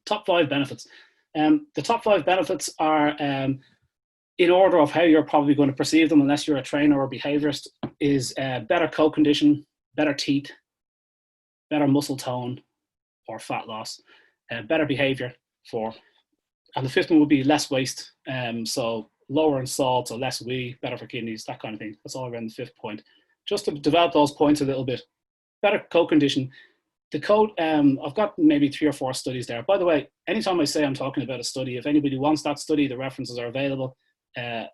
top 5 benefits. The top 5 benefits are, in order of how you're probably going to perceive them, unless you're a trainer or behaviorist, is better coat condition, better teeth, better muscle tone or fat loss, better behavior, 4. And the 5th one would be less waste. So lower in salt, so less wee, better for kidneys, that kind of thing. That's all around the 5th point. Just to develop those points a little bit. Better coat condition. The coat, I've got maybe 3 or 4 studies there. By the way, anytime I say I'm talking about a study, if anybody wants that study, the references are available at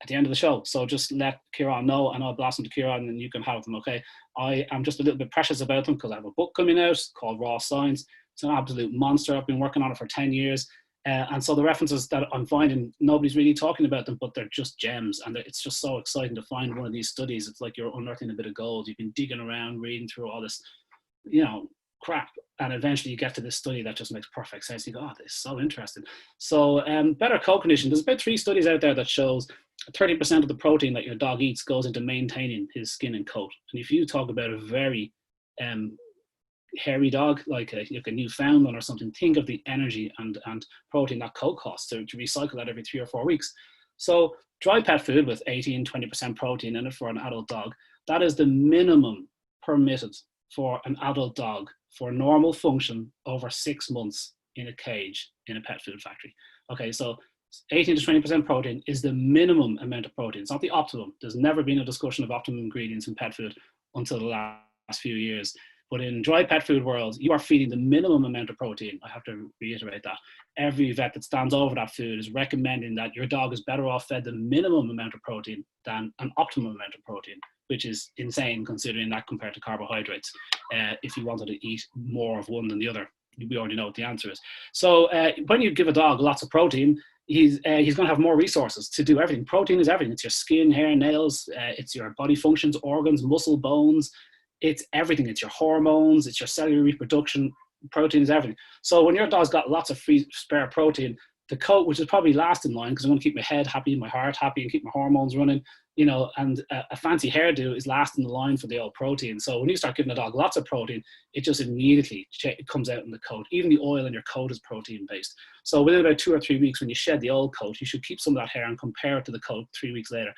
the end of the show. So just let Kieran know, and I'll blast them to Kieran and you can have them, okay? I am just a little bit precious about them because I have a book coming out called Raw Science. It's an absolute monster. I've been working on it for 10 years. And so the references that I'm finding, nobody's really talking about them, but they're just gems. And it's just so exciting to find one of these studies. It's like you're unearthing a bit of gold. You've been digging around, reading through all this, crap. And eventually you get to this study that just makes perfect sense. You go, oh, this is so interesting. So better coat condition. There's about 3 studies out there that shows 30% of the protein that your dog eats goes into maintaining his skin and coat. And if you talk about a very hairy dog, like a Newfoundland or something, think of the energy and protein that coat costs to recycle that every 3 or 4 weeks. So dry pet food with 18-20% protein in it for an adult dog, that is the minimum permitted for an adult dog for normal function over 6 months in a cage in a pet food factory. Okay, so 18-20% protein is the minimum amount of protein. It's not the optimum. There's never been a discussion of optimum ingredients in pet food until the last few years. But in dry pet food world, you are feeding the minimum amount of protein. I have to reiterate that. Every vet that stands over that food is recommending that your dog is better off fed the minimum amount of protein than an optimum amount of protein, which is insane considering that compared to carbohydrates. If you wanted to eat more of one than the other, we already know what the answer is. So when you give a dog lots of protein, he's going to have more resources to do everything. Protein is everything. It's your skin, hair, nails. It's your body functions, organs, muscle, bones. It's everything. It's your hormones. It's your cellular reproduction. Protein is everything. So when your dog's got lots of free spare protein, the coat, which is probably last in line because I want to keep my head happy, my heart happy, and keep my hormones running, and a fancy hairdo is last in the line for the old protein. So when you start giving a dog lots of protein, it just immediately it comes out in the coat. Even the oil in your coat is protein based. So within about 2 or 3 weeks, when you shed the old coat, you should keep some of that hair and compare it to the coat 3 weeks later.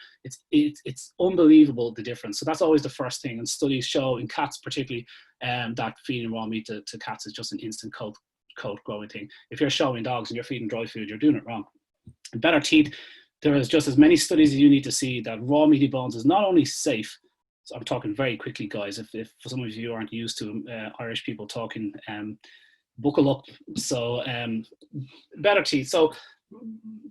It's unbelievable, the difference. So that's always the first thing. And studies show in cats particularly that feeding raw meat to cats is just an instant coat growing thing. If you're showing dogs and you're feeding dry food, you're doing it wrong. Better teeth. There is just as many studies as you need to see that raw meaty bones is not only safe. So I'm talking very quickly, guys. If for some of you aren't used to Irish people talking, buckle up. So better teeth. So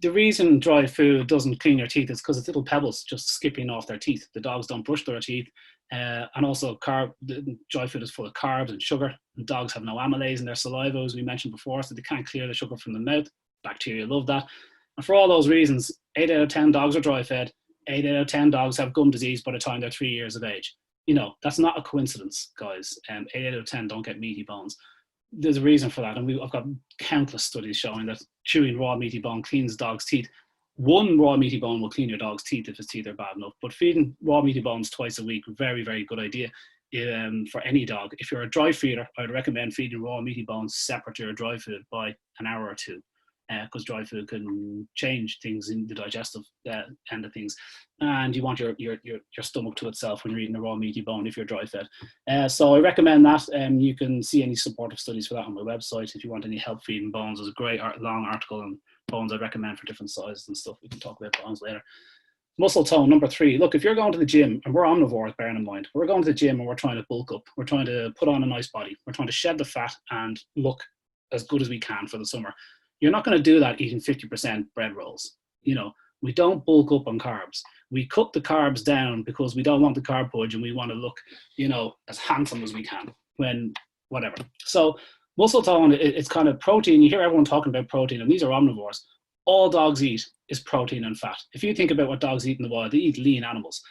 the reason dry food doesn't clean your teeth is because it's little pebbles just skipping off their teeth. The dogs don't brush their teeth. And also dry food is full of carbs and sugar. And dogs have no amylase in their saliva, as we mentioned before, so they can't clear the sugar from the mouth. Bacteria love that. And for all those reasons, 8 out of 10 dogs are dry fed. 8 out of 10 dogs have gum disease by the time they're 3 years of age. That's not a coincidence, guys. 8 out of 10 don't get meaty bones. There's a reason for that. And I've got countless studies showing that chewing raw meaty bone cleans dogs' teeth. One raw meaty bone will clean your dog's teeth if his teeth are bad enough. But feeding raw meaty bones twice a week, very, very good idea for any dog. If you're a dry feeder, I'd recommend feeding raw meaty bones separate to your dry food by an hour or 2. Because dry food can change things in the digestive end of things, and you want your stomach to itself when you're eating a raw meaty bone if you're dry fed. So I recommend that. You can see any supportive studies for that on my website if you want any help feeding bones. There's a great long article on bones I recommend for different sizes and stuff. We can talk about bones later. Muscle tone, number 3. Look, if you're going to the gym, and we're omnivores, bearing in mind, we're going to the gym and we're trying to bulk up. We're trying to put on a nice body. We're trying to shed the fat and look as good as we can for the summer. You're not going to do that eating 50% bread rolls. We don't bulk up on carbs. We cut the carbs down because we don't want the carb pudge and we want to look, as handsome as we can whatever. So muscle tone, it's kind of protein. You hear everyone talking about protein, and these are omnivores. All dogs eat is protein and fat. If you think about what dogs eat in the wild, they eat lean animals.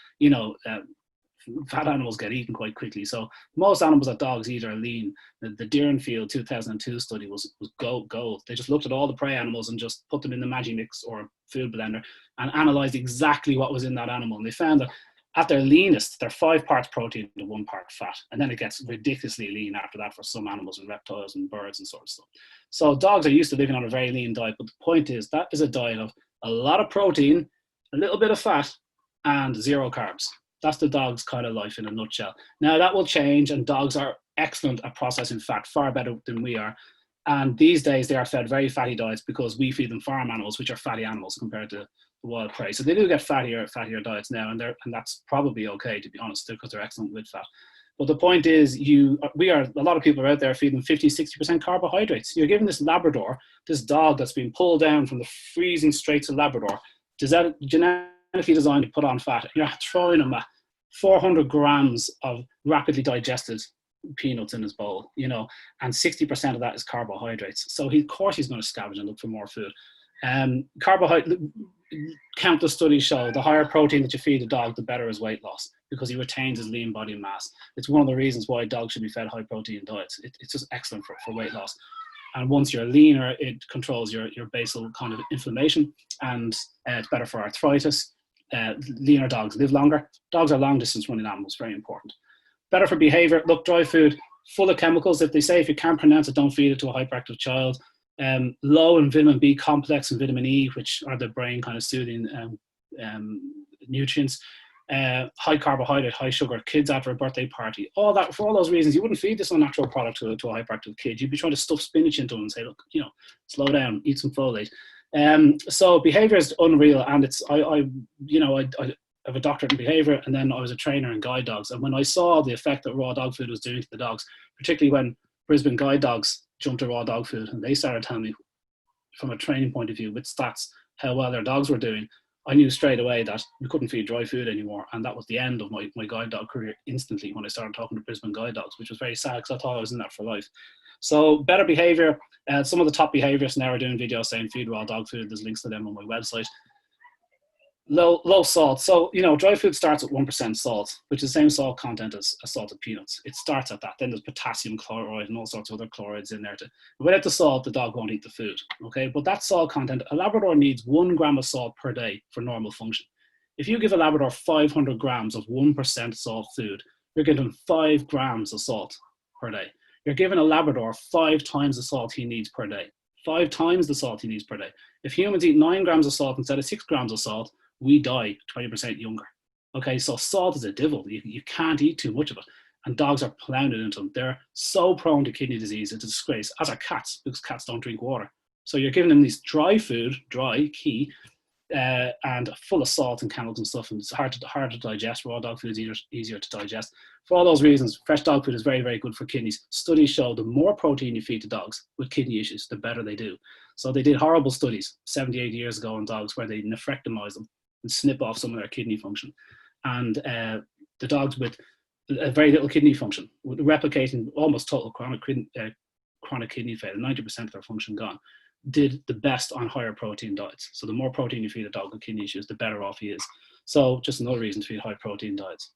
Fat animals get eaten quite quickly. So most animals that dogs eat are lean. The Deerenfield 2002 study was gold. They just looked at all the prey animals and just put them in the Magimix or food blender and analyzed exactly what was in that animal. And they found that at their leanest, they're 5 parts protein to 1 part fat. And then it gets ridiculously lean after that for some animals and reptiles and birds and sort of stuff. So dogs are used to living on a very lean diet. But the point is that is a diet of a lot of protein, a little bit of fat, and 0 carbs. That's the dog's kind of life in a nutshell. Now that will change, and dogs are excellent at processing fat, far better than we are. And these days they are fed very fatty diets because we feed them farm animals, which are fatty animals compared to the wild prey. So they do get fattier diets now, and that's probably okay, to be honest, because they're excellent with fat. But the point is, a lot of people are out there feeding 50, 60% carbohydrates. You're giving this Labrador, this dog that's been pulled down from the freezing straits of Labrador, genetically designed to put on fat. You're throwing him 400 grams of rapidly digested peanuts in his bowl, and 60% of that is carbohydrates. So of course he's going to scavenge and look for more food. Carbohydrate, countless studies show the higher protein that you feed a dog, the better his weight loss, because he retains his lean body mass. It's one of the reasons why dogs should be fed high protein diets. It's just excellent for weight loss. And once you're leaner, it controls your basal kind of inflammation, and it's better for arthritis. Leaner dogs live longer. Dogs are long distance running animals, very important. Better for behavior. Look, dry food, full of chemicals. If you can't pronounce it, don't feed it to a hyperactive child. Low in vitamin B complex and vitamin E, which are the brain kind of soothing nutrients. High carbohydrate, high sugar. Kids after a birthday party. All that, for all those reasons, you wouldn't feed this unnatural product to a hyperactive kid. You'd be trying to stuff spinach into them and say, look, slow down, eat some folate. So behavior is unreal, and I have a doctorate in behavior, and then I was a trainer in guide dogs. And when I saw the effect that raw dog food was doing to the dogs, particularly when Brisbane guide dogs jumped to raw dog food, and they started telling me from a training point of view with stats how well their dogs were doing, I knew straight away that we couldn't feed dry food anymore. And that was the end of my guide dog career instantly when I started talking to Brisbane guide dogs, which was very sad because I thought I was in that for life. So better behavior. Some of the top behaviorists now are doing videos saying feed raw dog food. There's links to them on my website. Low salt. So, dry food starts at 1% salt, which is the same salt content as salted peanuts. It starts at that. Then there's potassium chloride and all sorts of other chlorides in there. Without the salt, the dog won't eat the food. Okay, but that salt content, a Labrador needs 1 gram of salt per day for normal function. If you give a Labrador 500 grams of 1% salt food, you're giving him 5 grams of salt per day. You're giving a Labrador 5 times the salt he needs per day. 5 times the salt he needs per day. If humans eat 9 grams of salt instead of 6 grams of salt, we die 20% younger. Okay, so salt is a devil. You can't eat too much of it. And dogs are pounded into them. They're so prone to kidney disease, it's a disgrace, as are cats, because cats don't drink water. So you're giving them these dry food, and full of salt and chemicals and stuff, and it's hard to digest. Raw dog food is easier to digest. For all those reasons, fresh dog food is very, very good for kidneys. Studies show the more protein you feed to dogs with kidney issues, the better they do. So they did horrible studies 78 years ago on dogs where they nephrectomize them and snip off some of their kidney function. And the dogs with very little kidney function, replicating almost total chronic kidney failure, 90% of their function gone, did the best on higher protein diets. So the more protein you feed a dog with kidney issues, the better off he is. So just another reason to feed high protein diets.